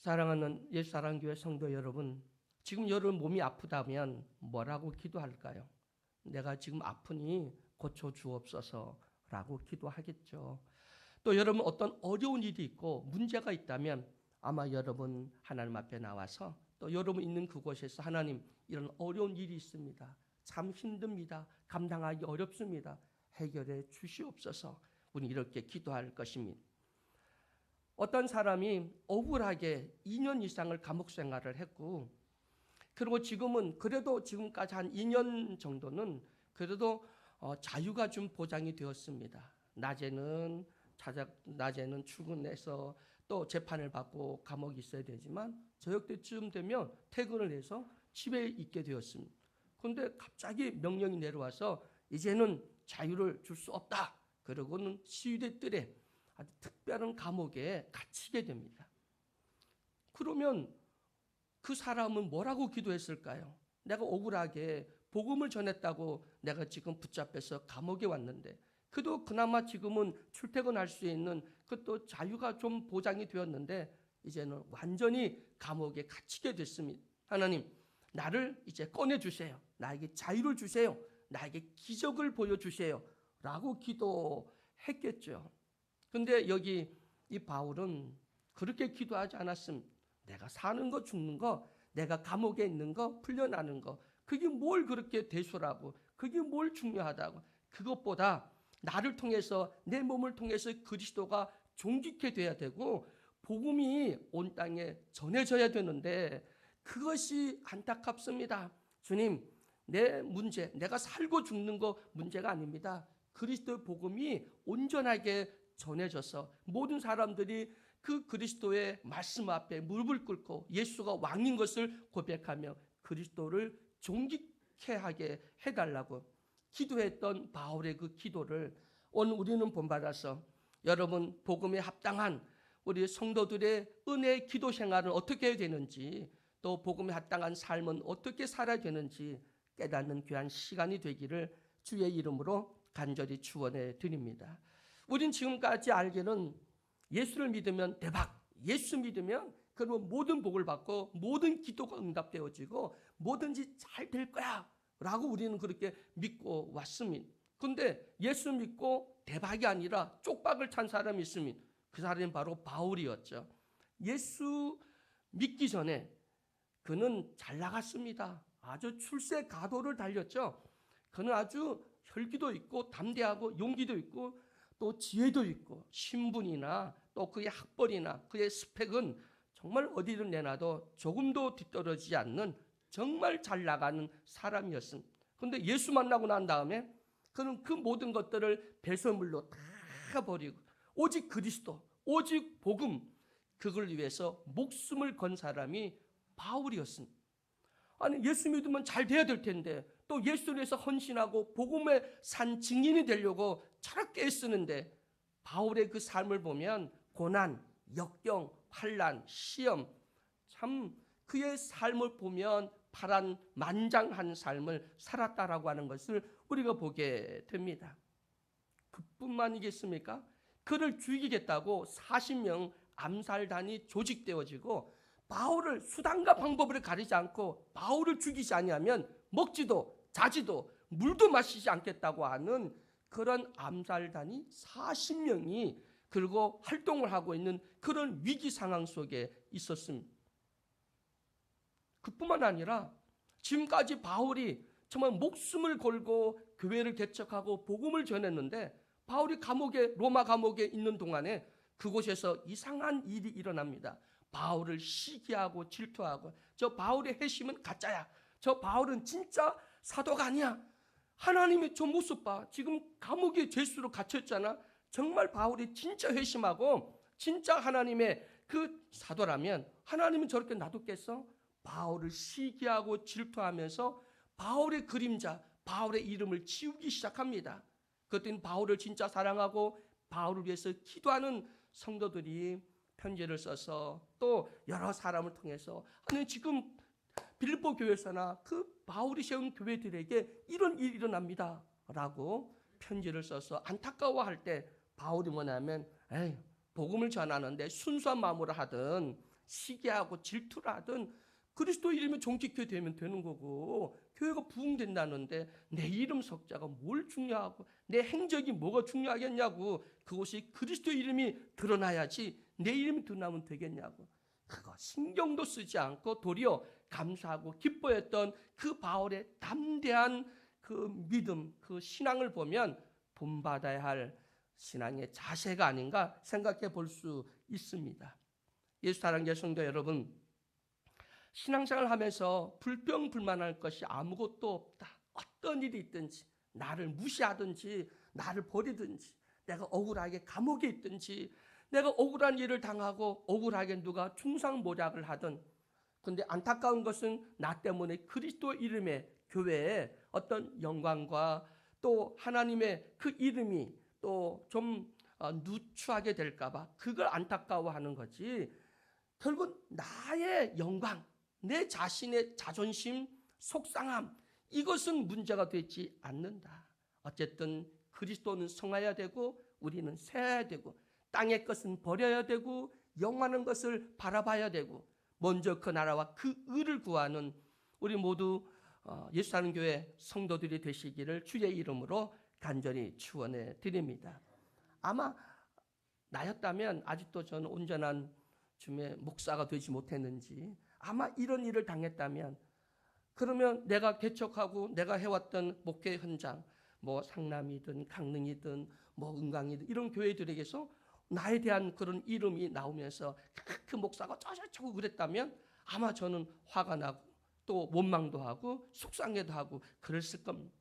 사랑하는 옛사랑교회 성도 여러분, 지금 여러분 몸이 아프다면 뭐라고 기도할까요? 내가 지금 아프니 고쳐주옵소서라고 기도하겠죠. 또 여러분 어떤 어려운 일이 있고 문제가 있다면 아마 여러분 하나님 앞에 나와서 또 여러분 있는 그곳에서 하나님 이런 어려운 일이 있습니다. 참 힘듭니다. 감당하기 어렵습니다. 해결해 주시옵소서. 우리 이렇게 기도할 것입니다. 어떤 사람이 억울하게 2년 이상을 감옥 생활을 했고 그리고 지금은 그래도 지금까지 한 2년 정도는 그래도 자유가 좀 보장이 되었습니다. 낮에는 출근해서 또 재판을 받고 감옥에 있어야 되지만 저녁 때쯤 되면 퇴근을 해서 집에 있게 되었습니다. 그런데 갑자기 명령이 내려와서 이제는 자유를 줄 수 없다. 그러고는 시위대 뜰에 아주 특별한 감옥에 갇히게 됩니다. 그러면 그 사람은 뭐라고 기도했을까요? 내가 억울하게 복음을 전했다고 내가 지금 붙잡혀서 감옥에 왔는데 그래도 그나마 지금은 출퇴근할 수 있는 그것도 자유가 좀 보장이 되었는데 이제는 완전히 감옥에 갇히게 됐습니다. 하나님, 나를 이제 꺼내주세요. 나에게 자유를 주세요. 나에게 기적을 보여주세요. 라고 기도했겠죠. 근데 여기 이 바울은 그렇게 기도하지 않았습니다. 내가 사는 거 죽는 거, 내가 감옥에 있는 거 풀려나는 거, 그게 뭘 그렇게 대수라고, 그게 뭘 중요하다고. 그것보다 나를 통해서 내 몸을 통해서 그리스도가 존귀케 돼야 되고 복음이 온 땅에 전해져야 되는데 그것이 안타깝습니다. 주님, 내 문제, 내가 살고 죽는 거 문제가 아닙니다. 그리스도의 복음이 온전하게 전해져서 모든 사람들이 그 그리스도의 말씀 앞에 무릎을 꿇고 예수가 왕인 것을 고백하며 그리스도를 존귀케 하게 해달라고 기도했던 바울의 그 기도를 오늘 우리는 본받아서 여러분 복음에 합당한 우리 성도들의 은혜 기도 생활은 어떻게 해야 되는지 또 복음에 합당한 삶은 어떻게 살아야 되는지 깨닫는 귀한 시간이 되기를 주의 이름으로 간절히 축원해 드립니다. 우린 지금까지 알기는 예수를 믿으면 대박, 예수 믿으면 그러면 모든 복을 받고 모든 기도가 응답되어지고 뭐든지 잘 될 거야 라고 우리는 그렇게 믿고 왔습니다. 그런데 예수 믿고 대박이 아니라 쪽박을 찬 사람이 있습니다. 그 사람이 바로 바울이었죠. 예수 믿기 전에 그는 잘 나갔습니다. 아주 출세가도를 달렸죠. 그는 아주 혈기도 있고 담대하고 용기도 있고 또 지혜도 있고 신분이나 또 그의 학벌이나 그의 스펙은 정말 어디를 내놔도 조금도 뒤떨어지지 않는 정말 잘 나가는 사람이었습니다. 그런데 예수 만나고 난 다음에 그는 그 모든 것들을 배설물로 다 버리고 오직 그리스도, 오직 복음 그걸 위해서 목숨을 건 사람이 바울이었습니다. 아니 예수 믿으면 잘 돼야 될 텐데 또 예수를 위해서 헌신하고 복음의 산 증인이 되려고 저렇게 애쓰는데 바울의 그 삶을 보면 고난, 역경, 환난, 시험 참 그의 삶을 보면 파란만장한 삶을 살았다라고 하는 것을 우리가 보게 됩니다. 그뿐만이겠습니까? 그를 죽이겠다고 40명 암살단이 조직되어지고 바울을 수단과 방법을 가리지 않고 바울을 죽이지 아니하면 먹지도 자지도 물도 마시지 않겠다고 하는 그런 암살단이 40명이 그리고 활동을 하고 있는 그런 위기 상황 속에 있었습니다. 그뿐만 아니라 지금까지 바울이 정말 목숨을 걸고 교회를 개척하고 복음을 전했는데 바울이 로마 감옥에 있는 동안에 그곳에서 이상한 일이 일어납니다. 바울을 시기하고 질투하고 저 바울의 회심은 가짜야. 저 바울은 진짜 사도가 아니야. 하나님의 저 모습 봐. 지금 감옥에 죄수로 갇혔잖아. 정말 바울이 진짜 회심하고 진짜 하나님의 그 사도라면 하나님은 저렇게 놔뒀겠어? 바울을 시기하고 질투하면서 바울의 그림자, 바울의 이름을 지우기 시작합니다. 그랬더니 바울을 진짜 사랑하고 바울을 위해서 기도하는 성도들이 편지를 써서 또 여러 사람을 통해서 아니 지금 빌립보 교회에서나 그 바울이 세운 교회들에게 이런 일이 일어납니다 라고 편지를 써서 안타까워할 때 바울이 뭐냐면 복음을 전하는데 순수한 마음으로 하든 시기하고 질투를 하든 그리스도 이름이 종직교회 되면 되는 거고, 교회가 부흥된다는데 내 이름 석자가 뭘 중요하고 내 행적이 뭐가 중요하겠냐고. 그것이 그리스도 이름이 드러나야지 내 이름이 드러나면 되겠냐고. 그거 신경도 쓰지 않고 도리어 감사하고 기뻐했던 그 바울의 담대한 그 믿음, 그 신앙을 보면 본받아야 할 신앙의 자세가 아닌가 생각해 볼 수 있습니다. 예수 사랑하는 성도 여러분, 신앙생활을 하면서 불평불만할 것이 아무것도 없다. 어떤 일이 있든지, 나를 무시하든지 나를 버리든지, 내가 억울하게 감옥에 있든지, 내가 억울한 일을 당하고 억울하게 누가 중상모략을 하든, 근데 안타까운 것은 나 때문에 그리스도 이름의 교회에 어떤 영광과 또 하나님의 그 이름이 또 좀 누추하게 될까봐 그걸 안타까워하는 거지, 결국 나의 영광, 내 자신의 자존심, 속상함, 이것은 문제가 되지 않는다. 어쨌든 그리스도는 성해야 되고 우리는 쇠야 되고 땅의 것은 버려야 되고 영원한 것을 바라봐야 되고 먼저 그 나라와 그 의를 구하는 우리 모두 예수 사는 교회 성도들이 되시기를 주의 이름으로 간절히 축원해 드립니다. 아마 나였다면 아직도 저는 온전한 주의 목사가 되지 못했는지, 아마 이런 일을 당했다면 그러면 내가 개척하고 내가 해왔던 목회 현장, 뭐 상남이든 강릉이든 뭐 은강이든 이런 교회들에게서 나에 대한 그런 이름이 나오면서 그 목사가 저저저고 그랬다면 아마 저는 화가 나고 또 원망도 하고 속상해도 하고 그랬을 겁니다.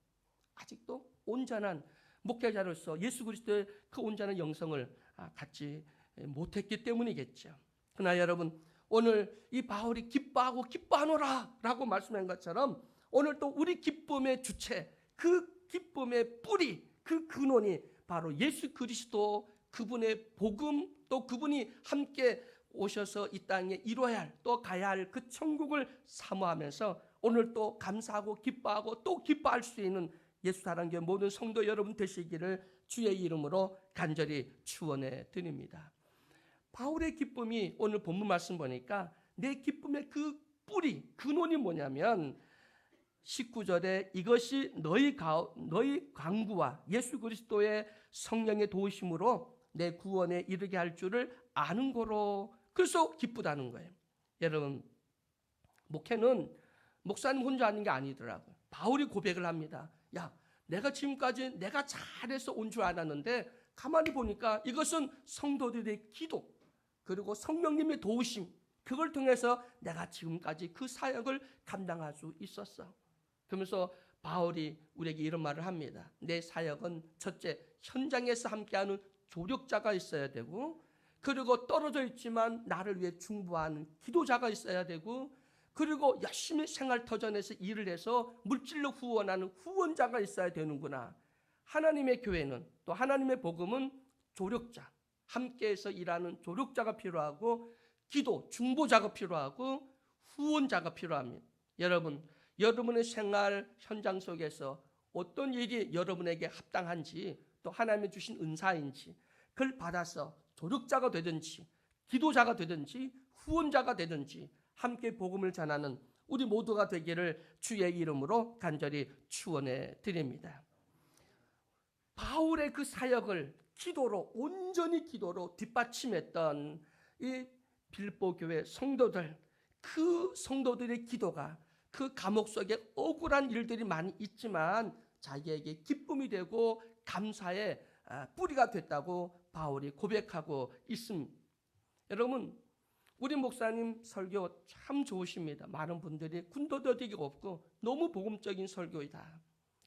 아직도 온전한 목회자로서 예수 그리스도의 그 온전한 영성을 갖지 못했기 때문이겠죠. 그러나 여러분, 오늘 이 바울이 기뻐하고 기뻐하노라 라고 말씀한 것처럼 오늘 또 우리 기쁨의 주체, 그 기쁨의 뿌리, 그 근원이 바로 예수 그리스도, 그분의 복음, 또 그분이 함께 오셔서 이 땅에 이루어야 할, 또 가야 할 그 천국을 사모하면서 오늘 또 감사하고 기뻐하고 또 기뻐할 수 있는 예수 사랑교회 모든 성도 여러분 되시기를 주의 이름으로 간절히 축원해 드립니다. 바울의 기쁨이 오늘 본문 말씀 보니까 내 기쁨의 그 뿌리, 근원이 뭐냐면 19절에 이것이 너희 강구와 예수 그리스도의 성령의 도우심으로 내 구원에 이르게 할 줄을 아는 거로, 그래서 기쁘다는 거예요. 여러분, 목회는 목사님 혼자 하는 게 아니더라고요. 바울이 고백을 합니다. 야, 내가 지금까지 내가 잘해서 온 줄 알았는데 가만히 보니까 이것은 성도들의 기도, 그리고 성령님의 도우심, 그걸 통해서 내가 지금까지 그 사역을 감당할 수 있었어. 그러면서 바울이 우리에게 이런 말을 합니다. 내 사역은 첫째, 현장에서 함께하는 조력자가 있어야 되고, 그리고 떨어져 있지만 나를 위해 중보하는 기도자가 있어야 되고, 그리고 열심히 생활터전에서 일을 해서 물질로 후원하는 후원자가 있어야 되는구나. 하나님의 교회는, 또 하나님의 복음은 조력자, 함께해서 일하는 조력자가 필요하고, 기도, 중보자가 필요하고, 후원자가 필요합니다. 여러분의 생활 현장 속에서 어떤 일이 여러분에게 합당한지, 또 하나님이 주신 은사인지 그걸 받아서 조력자가 되든지 기도자가 되든지 후원자가 되든지 함께 복음을 전하는 우리 모두가 되기를 주의 이름으로 간절히 축원해 드립니다. 바울의 그 사역을 기도로, 온전히 기도로 뒷받침했던 이 빌보 교회 성도들, 그 성도들의 기도가 그 감옥 속에 억울한 일들이 많이 있지만 자기에게 기쁨이 되고 감사의 뿌리가 됐다고 바울이 고백하고 있습니다. 여러분, 우리 목사님 설교 참 좋으십니다. 많은 분들이 군더더기가 없고 너무 복음적인 설교이다.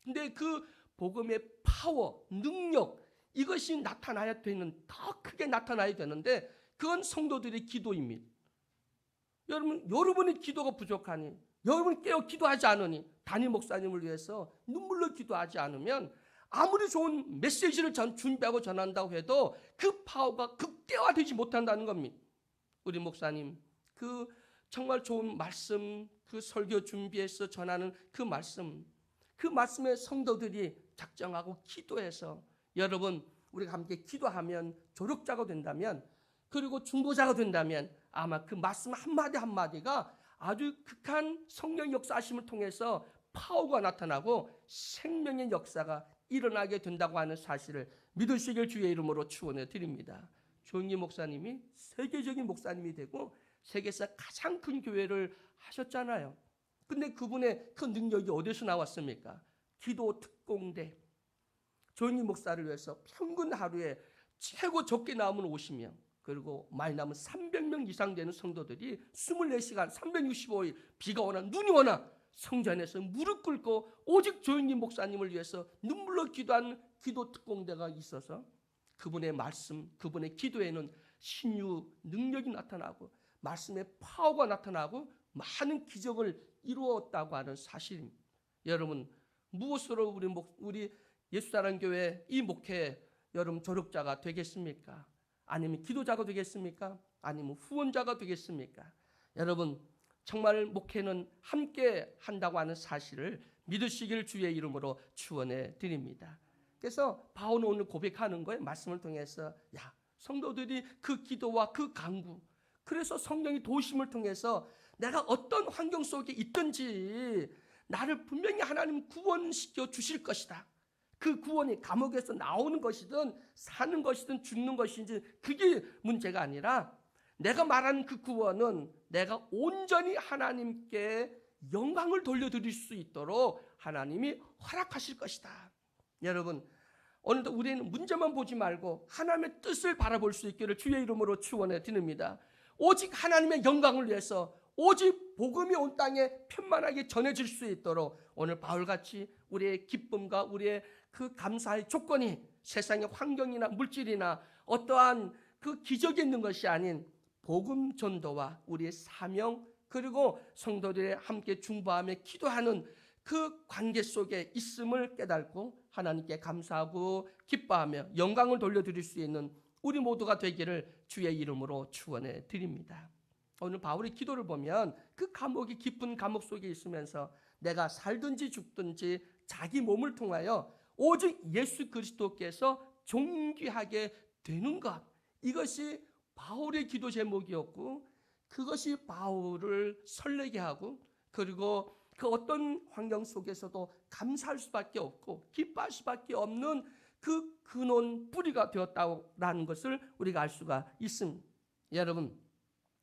근데 그 복음의 파워, 능력, 이것이 나타나야 되는, 더 크게 나타나야 되는데 그건 성도들의 기도입니다. 여러분의 기도가 부족하니, 여러분 깨어 기도하지 않으니, 담임 목사님을 위해서 눈물로 기도하지 않으면 아무리 좋은 메시지를 준비하고 전한다고 해도 그 파워가 극대화되지 못한다는 겁니다. 우리 목사님 그 정말 좋은 말씀, 그 설교 준비해서 전하는 그 말씀에 성도들이 작정하고 기도해서, 여러분 우리가 함께 기도하면 조력자가 된다면 그리고 중보자가 된다면 아마 그 말씀 한마디 한마디가 아주 극한 성령 역사하심을 통해서 파워가 나타나고 생명의 역사가 일어나게 된다고 하는 사실을 믿으시길 주의 이름으로 축원해 드립니다. 조영기 목사님이 세계적인 목사님이 되고 세계에서 가장 큰 교회를 하셨잖아요. 근데 그분의 그 능력이 어디서 나왔습니까? 기도 특공대. 조영기 목사를 위해서 평균 하루에 최고 적게 나오면 50명, 그리고 많이 나오면 300명 이상 되는 성도들이 24시간 365일 비가 오나 눈이 오나 성전에서 무릎 꿇고 오직 조영기 목사님을 위해서 눈물로 기도하는 기도 특공대가 있어서 그분의 말씀, 그분의 기도에는 신유 능력이 나타나고 말씀의 파워가 나타나고 많은 기적을 이루었다고 하는 사실입니다. 여러분, 무엇으로 우리 예수사랑교회 이 목회 여러분 조력자가 되겠습니까? 아니면 기도자가 되겠습니까? 아니면 후원자가 되겠습니까? 여러분, 정말 목회는 함께 한다고 하는 사실을 믿으시길 주의 이름으로 축원해 드립니다. 그래서 바울은 오늘 고백하는 거예요. 말씀을 통해서 성도들이 그 기도와 그 간구, 그래서 성령이 도우심을 통해서 내가 어떤 환경 속에 있든지 나를 분명히 하나님 구원시켜 주실 것이다. 그 구원이 감옥에서 나오는 것이든 사는 것이든 죽는 것인지 그게 문제가 아니라 내가 말하는 그 구원은 내가 온전히 하나님께 영광을 돌려드릴 수 있도록 하나님이 허락하실 것이다. 여러분, 오늘도 우리는 문제만 보지 말고 하나님의 뜻을 바라볼 수 있기를 주의 이름으로 축원해 드립니다. 오직 하나님의 영광을 위해서 오직 복음이 온 땅에 편만하게 전해질 수 있도록 오늘 바울같이 우리의 기쁨과 우리의 그 감사의 조건이 세상의 환경이나 물질이나 어떠한 그 기적이 있는 것이 아닌 복음 전도와 우리의 사명, 그리고 성도들의 함께 중보하며 기도하는 그 관계 속에 있음을 깨닫고 하나님께 감사하고 기뻐하며 영광을 돌려드릴 수 있는 우리 모두가 되기를 주의 이름으로 축원해 드립니다. 오늘 바울의 기도를 보면 그 감옥이 깊은 감옥 속에 있으면서 내가 살든지 죽든지 자기 몸을 통하여 오직 예수 그리스도께서 존귀하게 되는 것, 이것이 바울의 기도 제목이었고 그것이 바울을 설레게 하고 그리고 그 어떤 환경 속에서도 감사할 수밖에 없고 기뻐할 수밖에 없는 그 근원 뿌리가 되었다는 것을 우리가 알 수가 있습니다. 여러분,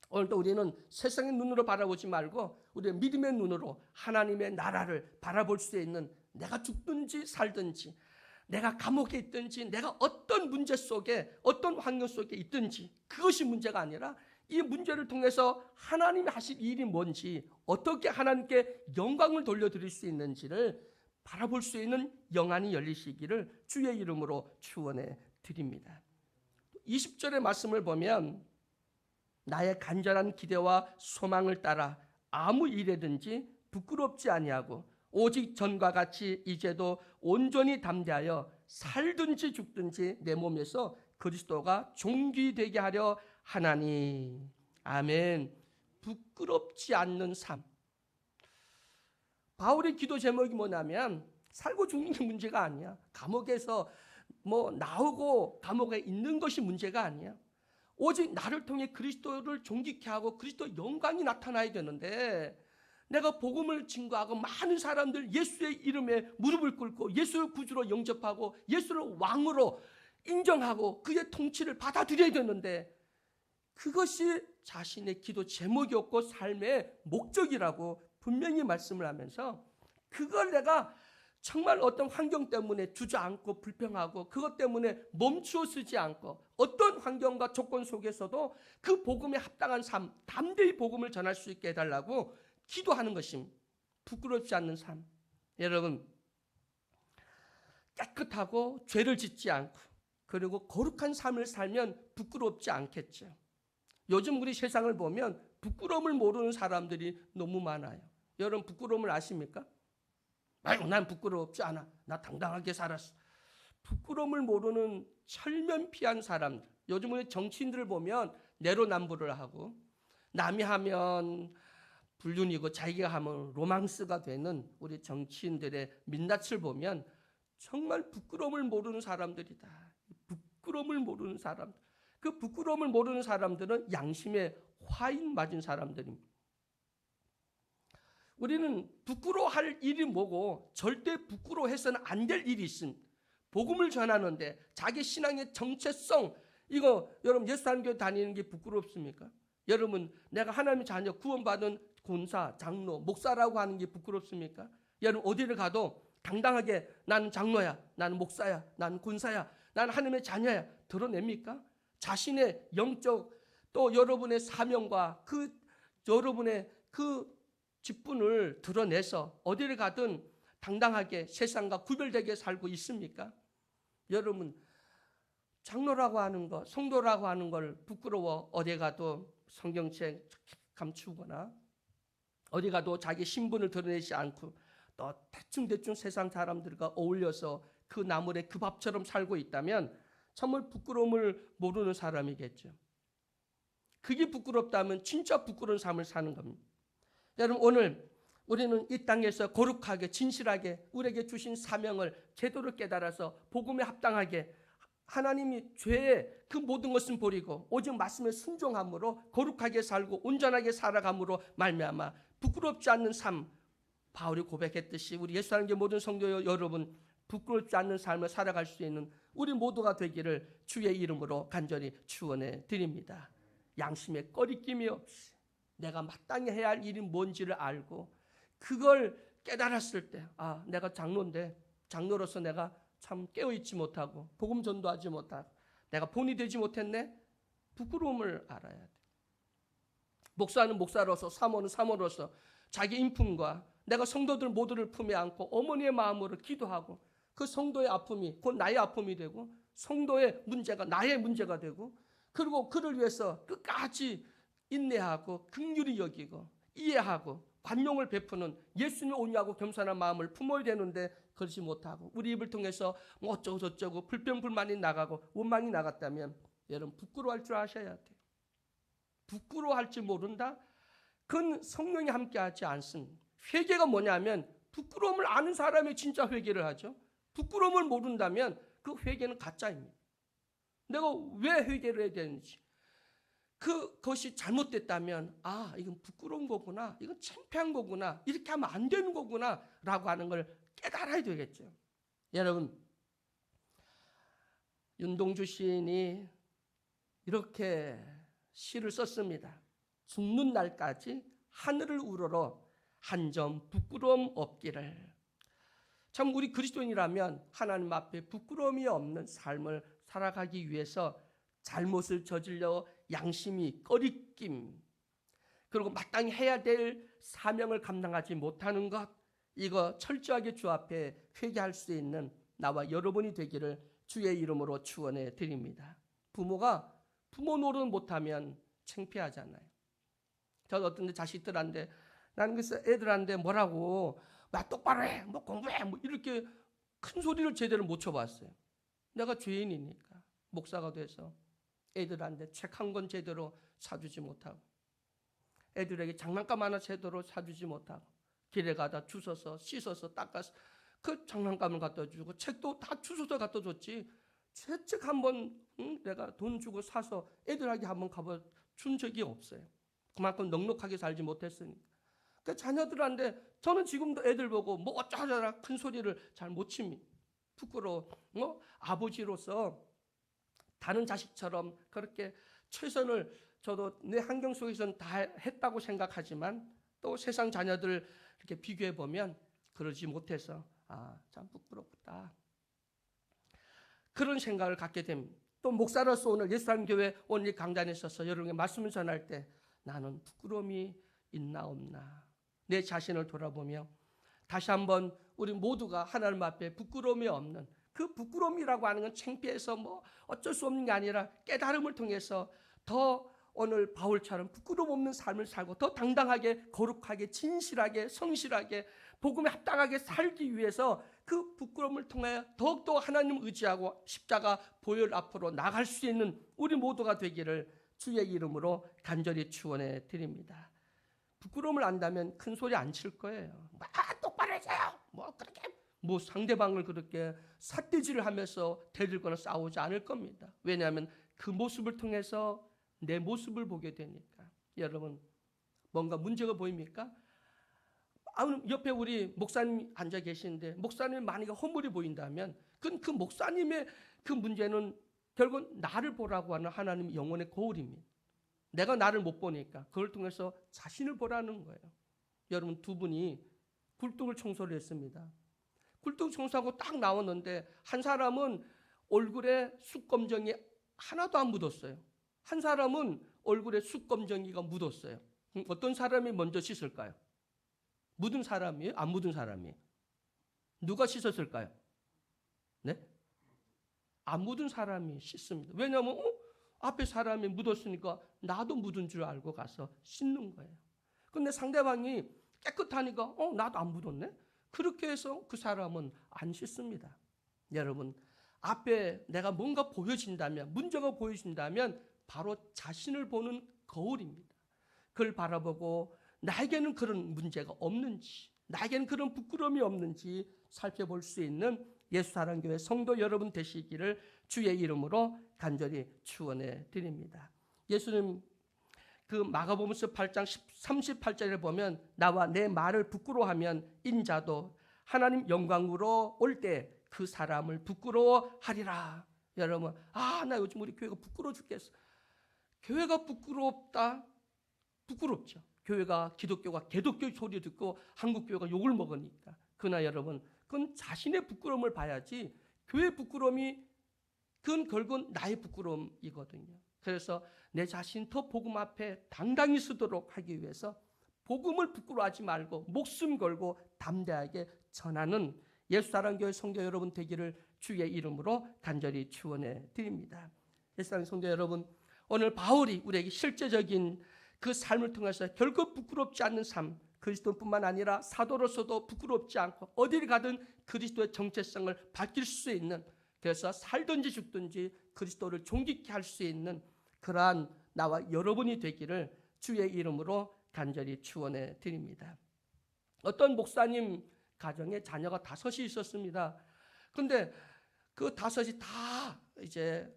오늘도 우리는 세상의 눈으로 바라보지 말고 우리의 믿음의 눈으로 하나님의 나라를 바라볼 수 있는, 내가 죽든지 살든지 내가 감옥에 있든지 내가 어떤 문제 속에 어떤 환경 속에 있든지 그것이 문제가 아니라 이 문제를 통해서 하나님이 하실 일이 뭔지, 어떻게 하나님께 영광을 돌려드릴 수 있는지를 바라볼 수 있는 영안이 열리시기를 주의 이름으로 축원해 드립니다. 20절의 말씀을 보면 나의 간절한 기대와 소망을 따라 아무 일에든지 부끄럽지 아니하고 오직 전과 같이 이제도 온전히 담대하여 살든지 죽든지 내 몸에서 그리스도가 존귀되게 하려 하나니. 아멘. 부끄럽지 않는 삶. 바울의 기도 제목이 뭐냐면 살고 죽는 게 문제가 아니야. 감옥에서 나오고 감옥에 있는 것이 문제가 아니야. 오직 나를 통해 그리스도를 존귀케 하고 그리스도 영광이 나타나야 되는데, 내가 복음을 증거하고 많은 사람들 예수의 이름에 무릎을 꿇고 예수를 구주로 영접하고 예수를 왕으로 인정하고 그의 통치를 받아들여야 되는데, 그것이 자신의 기도 제목이었고 삶의 목적이라고 분명히 말씀을 하면서, 그걸 내가 정말 어떤 환경 때문에 주저앉고 불평하고 그것 때문에 멈추어 서지 않고 어떤 환경과 조건 속에서도 그 복음에 합당한 삶, 담대히 복음을 전할 수 있게 해달라고 기도하는 것입니다. 부끄럽지 않는 삶. 여러분, 깨끗하고 죄를 짓지 않고 그리고 거룩한 삶을 살면 부끄럽지 않겠죠. 요즘 우리 세상을 보면 부끄러움을 모르는 사람들이 너무 많아요. 여러분, 부끄러움을 아십니까? 아이고, 난 부끄럽지 않아. 나 당당하게 살았어. 부끄러움을 모르는 철면피한 사람들. 요즘 우리 정치인들을 보면 내로남불을 하고 남이 하면 불륜이고 자기가 하면 로망스가 되는 우리 정치인들의 민낯을 보면 정말 부끄러움을 모르는 사람들이다. 부끄러움을 모르는 사람들. 그 부끄러움을 모르는 사람들은 양심에 화인 맞은 사람들입니다. 우리는 부끄러워할 일이 뭐고 절대 부끄러워해서는 안 될 일이 있습니다. 복음을 전하는데 자기 신앙의 정체성, 이거 여러분 예수한교회 다니는 게 부끄럽습니까? 여러분 내가 하나님의 자녀 구원받은 권사, 장로, 목사라고 하는 게 부끄럽습니까? 여러분 어디를 가도 당당하게 나는 장로야, 나는 목사야, 나는 권사야, 나는 하나님의 자녀야 드러냅니까? 자신의 영적 또 여러분의 사명과 여러분의 그 직분을 드러내서 어디를 가든 당당하게 세상과 구별되게 살고 있습니까? 여러분 장로라고 하는 거, 성도라고 하는 걸 부끄러워 어디 가도 성경책 감추거나 어디 가도 자기 신분을 드러내지 않고 또 대충 세상 사람들과 어울려서 그 나물의 그 밥처럼 살고 있다면 정말 부끄러움을 모르는 사람이겠죠. 그게 부끄럽다면 진짜 부끄러운 삶을 사는 겁니다. 여러분 오늘 우리는 이 땅에서 거룩하게 진실하게 우리에게 주신 사명을 제대로 깨달아서 복음에 합당하게 하나님이 죄의 그 모든 것은 버리고 오직 말씀에 순종함으로 거룩하게 살고 온전하게 살아감으로 말미암아 부끄럽지 않는 삶, 바울이 고백했듯이 우리 예수 하나님의 모든 성도 여러분 부끄럽지 않는 삶을 살아갈 수 있는 우리 모두가 되기를 주의 이름으로 간절히 축원해 드립니다. 양심에 꺼리낌이 없이 내가 마땅히 해야 할 일이 뭔지를 알고 그걸 깨달았을 때 내가 장로인데 장로로서 내가 참 깨어있지 못하고 복음 전도하지 못하고 내가 본이 되지 못했네. 부끄러움을 알아야 돼. 목사는 목사로서 사모는 사모로서 자기 인품과 내가 성도들 모두를 품에 안고 어머니의 마음으로 기도하고 그 성도의 아픔이 곧 나의 아픔이 되고 성도의 문제가 나의 문제가 되고 그리고 그를 위해서 끝까지 인내하고 긍휼히 여기고 이해하고 관용을 베푸는 예수님의 온유하고 겸손한 마음을 품어야 되는데 그렇지 못하고 우리 입을 통해서 뭐 어쩌고 저쩌고 불평불만이 나가고 원망이 나갔다면 여러분 부끄러워할 줄 아셔야 돼요. 부끄러워할 줄 모른다? 그건 성령이 함께하지 않습니다. 회개가 뭐냐면 부끄러움을 아는 사람이 진짜 회개를 하죠. 부끄러움을 모른다면 그 회개는 가짜입니다. 내가 왜 회개를 해야 되는지 그것이 잘못됐다면 이건 부끄러운 거구나, 이건 창피한 거구나, 이렇게 하면 안 되는 거구나 라고 하는 걸 깨달아야 되겠죠. 여러분 윤동주 시인이 이렇게 시를 썼습니다. 죽는 날까지 하늘을 우러러 한 점 부끄러움 없기를. 참 우리 그리스도인이라면 하나님 앞에 부끄러움이 없는 삶을 살아가기 위해서 잘못을 저질러 양심이 꺼리낌 그리고 마땅히 해야 될 사명을 감당하지 못하는 것, 이거 철저하게 주 앞에 회개할 수 있는 나와 여러분이 되기를 주의 이름으로 축원해 드립니다. 부모가 부모 노릇 못하면 창피하잖아요. 저도 어떤 자식들한테 나는 그래서 애들한테 뭐라고 똑바로 해, 뭐 공부해, 뭐 이렇게 큰 소리를 제대로 못 쳐봤어요. 내가 죄인이니까 목사가 돼서 애들한테 책 한 권 제대로 사주지 못하고 애들에게 장난감 하나 제대로 사주지 못하고 길에 가다 주워서 씻어서 닦아서 그 장난감을 갖다 주고 책도 다 주워서 갖다 줬지 책 한 번 내가 돈 주고 사서 애들에게 한번 가봐 준 적이 없어요. 그만큼 넉넉하게 살지 못했으니까. 그 자녀들한테 저는 지금도 애들 보고 뭐 어쩌저쩌 큰 소리를 잘 못 칩니다. 부끄러워. 아버지로서 다른 자식처럼 그렇게 최선을 저도 내 환경 속에서는 다 했다고 생각하지만 또 세상 자녀들 이렇게 비교해 보면 그러지 못해서 참 부끄럽다. 그런 생각을 갖게 됩니다. 또 목사로서 오늘 예수님 교회 오늘 강단에 서서 여러분에게 말씀을 전할 때 나는 부끄러움이 있나 없나 내 자신을 돌아보며 다시 한번 우리 모두가 하나님 앞에 부끄러움이 없는 그 부끄러움이라고 하는 건 창피해서 뭐 어쩔 수 없는 게 아니라 깨달음을 통해서 더 오늘 바울처럼 부끄러움 없는 삶을 살고 더 당당하게 거룩하게 진실하게 성실하게 복음에 합당하게 살기 위해서 그 부끄러움을 통해 더욱더 하나님을 의지하고 십자가 보혈 앞으로 나갈 수 있는 우리 모두가 되기를 주의 이름으로 간절히 축원해 드립니다. 부끄러움을 안다면 큰 소리 안 칠 거예요. 똑바로 해줘요. 그렇게 상대방을 그렇게 삿대질을 하면서 대들거나 싸우지 않을 겁니다. 왜냐하면 그 모습을 통해서 내 모습을 보게 되니까 여러분 뭔가 문제가 보입니까? 옆에 우리 목사님 앉아 계시는데 목사님 만약에 허물이 보인다면 그 목사님의 그 문제는 결국 나를 보라고 하는 하나님의 영혼의 거울입니다. 내가 나를 못 보니까 그걸 통해서 자신을 보라는 거예요. 여러분 두 분이 굴뚝을 청소를 했습니다. 굴뚝 청소하고 딱 나왔는데 한 사람은 얼굴에 숯검정이 하나도 안 묻었어요. 한 사람은 얼굴에 숯검정이가 묻었어요. 어떤 사람이 먼저 씻을까요? 묻은 사람이에요? 안 묻은 사람이에요? 누가 씻었을까요? 네? 안 묻은 사람이 씻습니다. 왜냐하면 앞에 사람이 묻었으니까 나도 묻은 줄 알고 가서 씻는 거예요. 근데 상대방이 깨끗하니까 나도 안 묻었네? 그렇게 해서 그 사람은 안 씻습니다. 여러분 앞에 내가 뭔가 보여진다면 문제가 보여진다면 바로 자신을 보는 거울입니다. 그걸 바라보고 나에게는 그런 문제가 없는지 나에게는 그런 부끄러움이 없는지 살펴볼 수 있는 예수사랑교회 성도 여러분 되시기를 주의 이름으로 간절히 축원해 드립니다. 예수님 그 마가복음서 8장 38절에 보면 나와 내 말을 부끄러워하면 인자도 하나님 영광으로 올 때 그 사람을 부끄러워하리라. 여러분 나 요즘 우리 교회가 부끄러워 죽겠어. 교회가 부끄럽다? 부끄럽죠. 교회가 기독교가 개독교 소리 듣고 한국교회가 욕을 먹으니까. 그러나 여러분 그건 자신의 부끄러움을 봐야지 교회 부끄러움이 그건 결국은 나의 부끄러움이거든요. 그래서 내 자신 더 복음 앞에 당당히 서도록 하기 위해서 복음을 부끄러워하지 말고 목숨 걸고 담대하게 전하는 예수사랑교회 성도 여러분 되기를 주의 이름으로 간절히 축원해 드립니다. 예수사랑 성도 여러분 오늘 바울이 우리에게 실제적인 그 삶을 통해서 결코 부끄럽지 않는 삶 그리스도뿐만 아니라 사도로서도 부끄럽지 않고 어디를 가든 그리스도의 정체성을 밝힐 수 있는 그래서 살든지 죽든지 그리스도를 존귀케 할 수 있는 그러한 나와 여러분이 되기를 주의 이름으로 간절히 축원해 드립니다. 어떤 목사님 가정에 자녀가 5이 있었습니다. 그런데 그 5이 다 이제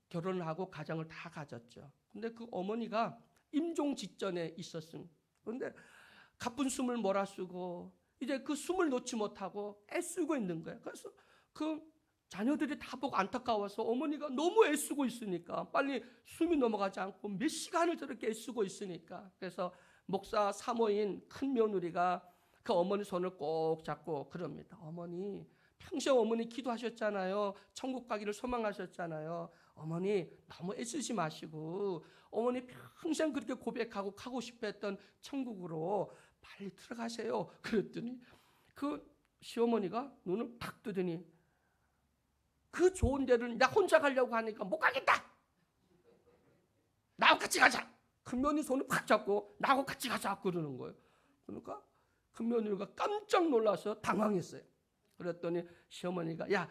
결혼을 하고 가정을 다 가졌죠. 근데 그 어머니가 임종 직전에 있었습니다. 그런데 가쁜 숨을 몰아쓰고 이제 그 숨을 놓지 못하고 애쓰고 있는 거예요. 그래서 그 자녀들이 다 보고 안타까워서 어머니가 너무 애쓰고 있으니까 빨리 숨이 넘어가지 않고 몇 시간을 저렇게 애쓰고 있으니까 그래서 목사 사모인 큰 며느리가 그 어머니 손을 꼭 잡고 그럽니다. 어머니 평생 어머니 기도하셨잖아요. 천국 가기를 소망하셨잖아요. 어머니 너무 애쓰지 마시고 어머니 평생 그렇게 고백하고 가고 싶어 했던 천국으로 빨리 들어가세요. 그랬더니 그 시어머니가 눈을 팍 뜨더니 그 좋은 데를 나 혼자 가려고 하니까 못 가겠다. 나하고 같이 가자. 큰며느리 손을 팍 잡고 나하고 같이 가자 그러는 거예요. 그러니까 큰며느리가 깜짝 놀라서 당황했어요. 그랬더니 시어머니가 야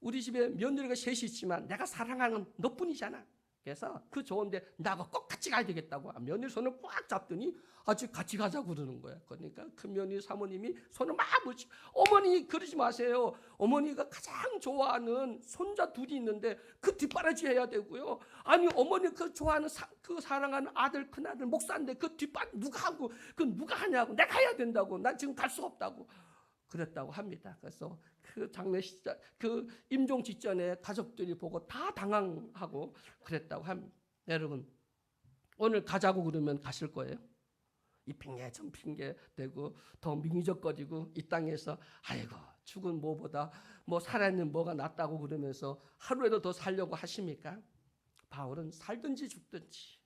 우리 집에 며느리가 셋이 있지만 내가 사랑하는 너뿐이잖아. 그래서 그 좋은데 나하고 꼭 같이 가야 되겠다고 며느리 손을 꽉 잡더니 아주 같이 가자고 그러는 거야. 그러니까 큰며느리 사모님이 손을 막 붙이고 어머니 그러지 마세요. 어머니가 가장 좋아하는 손자 둘이 있는데 그 뒷바라지 해야 되고요. 아니 어머니 그 좋아하는 그 사랑하는 아들 큰아들 목사인데 그 뒷바라지 누가 하고 그 누가 하냐고 내가 해야 된다고 난 지금 갈 수가 없다고 그랬다고 합니다. 그래서 그 장례 시작 그 임종 직전에 가족들이 보고 다 당황하고 그랬다고 합니다. 여러분 오늘 가자고 그러면 가실 거예요? 이 핑계 저 핑계 대고 더 미적거리고 이 땅에서 아이고 죽은 뭐보다 뭐 살아있는 뭐가 낫다고 그러면서 하루에도 더 살려고 하십니까? 바울은 살든지 죽든지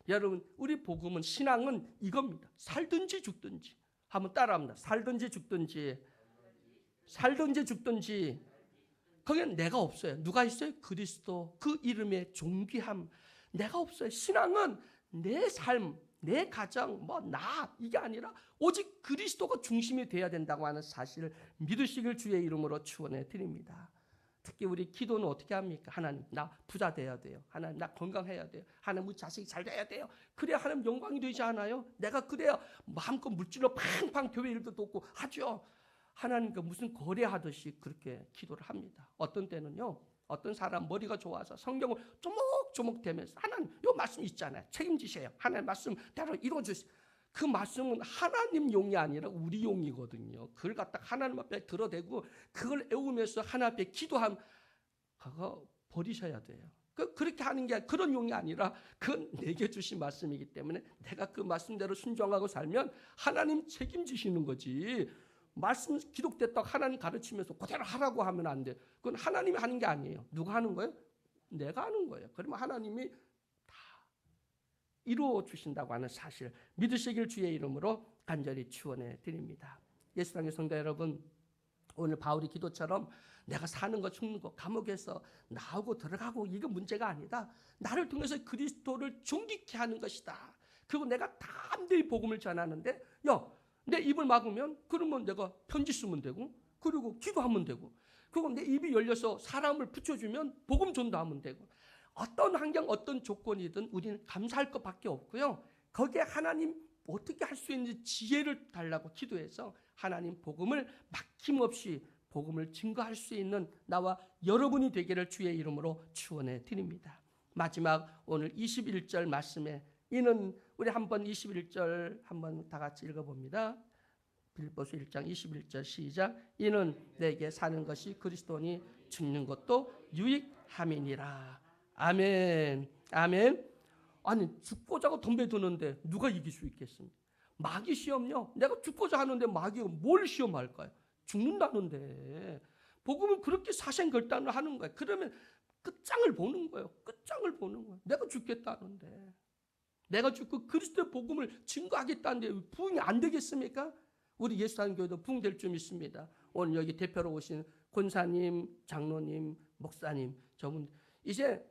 여러분 우리 복음은 신앙은 이겁니다. 살든지 죽든지 한번 따라합니다. 살든지 죽든지 거기엔 내가 없어요. 누가 있어요? 그리스도 그 이름의 존귀함 내가 없어요. 신앙은 내 삶 내 가정 나 이게 아니라 오직 그리스도가 중심이 돼야 된다고 하는 사실을 믿으시길 주의 이름으로 축원해 드립니다. 특히 우리 기도는 어떻게 합니까? 하나님 나 부자 돼야 돼요. 하나님 나 건강해야 돼요. 하나님 우리 자식이 잘 돼야 돼요. 그래야 하나님 영광이 되지 않아요? 내가 그래야 마음껏 물질로 팡팡 교회 일도 돕고 하죠. 하나님과 무슨 거래하듯이 그렇게 기도를 합니다. 어떤 때는요 어떤 사람 머리가 좋아서 성경을 조목조목 대면서 하나님 요 말씀 있잖아요. 책임지세요. 하나님 말씀대로 이루어주세요. 그 말씀은 하나님 용이 아니라 우리 용이거든요. 그걸 갖다 하나님 앞에 들어대고 그걸 애우면서 하나님 앞에 기도하면 그거 버리셔야 돼요. 그렇게 하는 게 그런 용이 아니라 그건 내게 주신 말씀이기 때문에 내가 그 말씀대로 순종하고 살면 하나님 책임지시는 거지. 말씀 기록됐다고 하나님 가르치면서 그대로 하라고 하면 안 돼. 그건 하나님이 하는 게 아니에요. 누가 하는 거예요? 내가 하는 거예요. 그러면 하나님이 다 이루어 주신다고 하는 사실 믿으시길 주의 이름으로 간절히 축원해 드립니다. 예수님의 성도 여러분, 오늘 바울의 기도처럼 내가 사는 거 죽는 거 감옥에서 나오고 들어가고 이거 문제가 아니다. 나를 통해서 그리스도를 존귀케 하는 것이다. 그리고 내가 담대히 복음을 전하는데 내 입을 막으면 그러면 내가 편지 쓰면 되고 그리고 기도하면 되고 그리고 내 입이 열려서 사람을 붙여주면 복음 전도하면 되고 어떤 환경 어떤 조건이든 우리는 감사할 것밖에 없고요. 거기에 하나님 어떻게 할 수 있는지 지혜를 달라고 기도해서 하나님 복음을 막힘없이 복음을 증거할 수 있는 나와 여러분이 되기를 주의 이름으로 축원해 드립니다. 마지막 오늘 21절 말씀에 이는 우리 한번 21절 한번 다 같이 읽어봅니다. 빌립보서 1장 21절 시작. 이는 내게 사는 것이 그리스도니 죽는 것도 유익함이니라. 아멘. 아멘. 아니 죽고자 하고 덤벼드는데 누가 이길 수 있겠습니까? 마귀 시험요. 내가 죽고자 하는데 마귀가 뭘 시험할까요? 죽는다는데. 복음은 그렇게 사생결단을 하는 거예요. 그러면 끝장을 보는 거예요. 끝장을 보는 거예요. 내가 죽겠다는데. 내가 죽고 그리스도의 복음을 증거하겠다는데 부흥이 안 되겠습니까? 우리 예수한교회도 부흥될 줄 믿습니다. 오늘 여기 대표로 오신 권사님, 장로님, 목사님, 저분 이제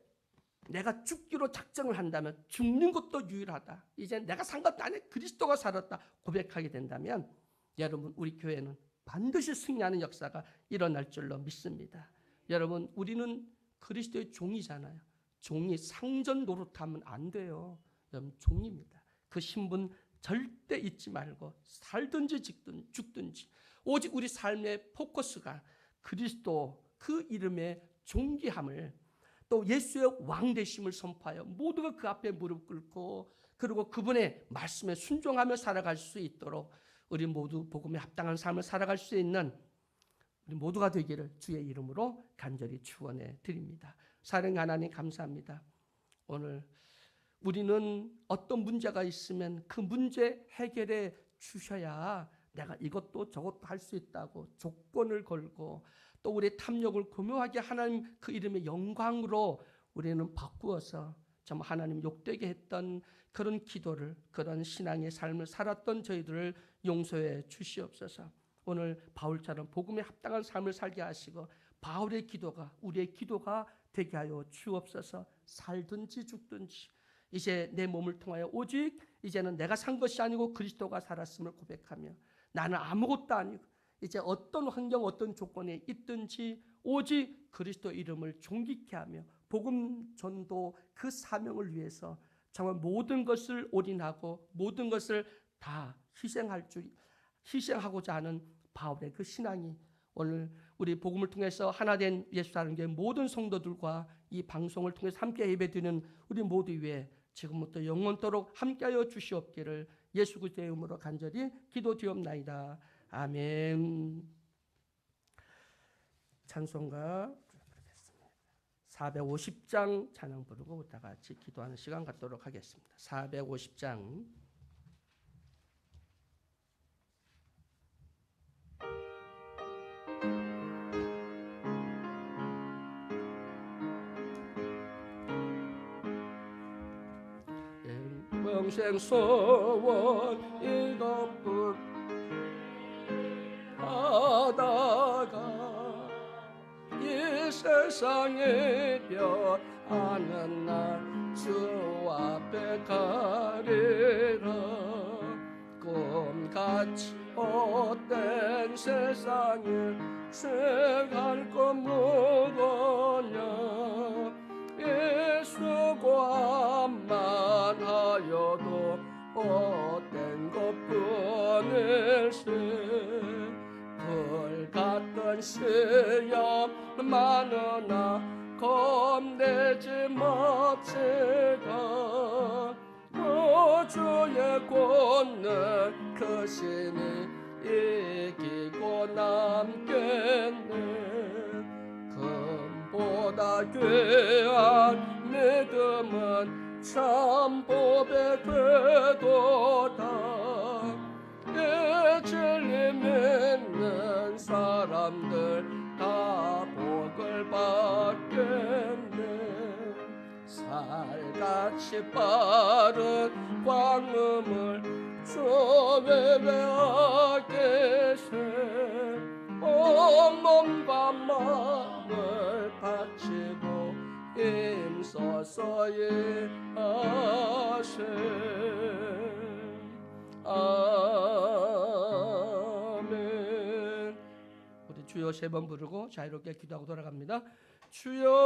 내가 죽기로 작정을 한다면 죽는 것도 유일하다. 이제 내가 산 것도 아니야. 그리스도가 살았다. 고백하게 된다면 여러분 우리 교회는 반드시 승리하는 역사가 일어날 줄로 믿습니다. 여러분 우리는 그리스도의 종이잖아요. 종이 상전 노릇하면 안 돼요. 여러분 종입니다. 그 신분 절대 잊지 말고 살든지 죽든지 오직 우리 삶의 포커스가 그리스도 그 이름의 존귀함을 또 예수의 왕되심을 선포하여 모두가 그 앞에 무릎 꿇고 그리고 그분의 말씀에 순종하며 살아갈 수 있도록 우리 모두 복음에 합당한 삶을 살아갈 수 있는 우리 모두가 되기를 주의 이름으로 간절히 축원해 드립니다. 사랑하는 하나님 감사합니다. 오늘 우리는 어떤 문제가 있으면 그 문제 해결해 주셔야 내가 이것도 저것도 할 수 있다고 조건을 걸고 또 우리의 탐욕을 교묘하게 하나님 그 이름의 영광으로 우리는 바꾸어서 정말 하나님 욕되게 했던 그런 기도를 그런 신앙의 삶을 살았던 저희들을 용서해 주시옵소서. 오늘 바울처럼 복음에 합당한 삶을 살게 하시고 바울의 기도가 우리의 기도가 되게 하여 주옵소서. 살든지 죽든지 이제 내 몸을 통하여 오직 이제는 내가 산 것이 아니고 그리스도가 살았음을 고백하며 나는 아무것도 아니고 이제 어떤 환경 어떤 조건에 있든지 오직 그리스도 이름을 존귀케 하며 복음 전도 그 사명을 위해서 정말 모든 것을 올인하고 모든 것을 다 희생하고자 하는 바울의 그 신앙이 오늘 우리 복음을 통해서 하나 된 예수사랑교회 모든 성도들과 이 방송을 통해서 함께 예배드리는 우리 모두 위에 지금부터 영원토록 함께하여 주시옵기를 예수 그리스도의 이름으로 간절히 기도드리옵나이다. 아멘. 찬송가 450장 찬양 부르고 다 같이 기도하는 시간 갖도록 하겠습니다. 450장 평생 소원 이것뿐 하다가 이 세상에 변하는 날 주 앞에 가리라. 꿈같이 헛된 세상에 생할 것 무거냐. 예수과만 하여도 헛된 것뿐일세. 불같은 시험 많으나 깨지 맙시다. 주의 권능 그 신이 이기고 남겠네. 금보다 귀한 믿음은 참 보배 되도다. 이 진리 믿는 사람들 다 복을 받겠네. 살같이 빠른 광음을 조배하게 계세. 몸과 마음을 바치고 힘써서 일하세. 아멘. 우리 주여 세 번 부르고 자유롭게 기도하고 돌아갑니다. 주여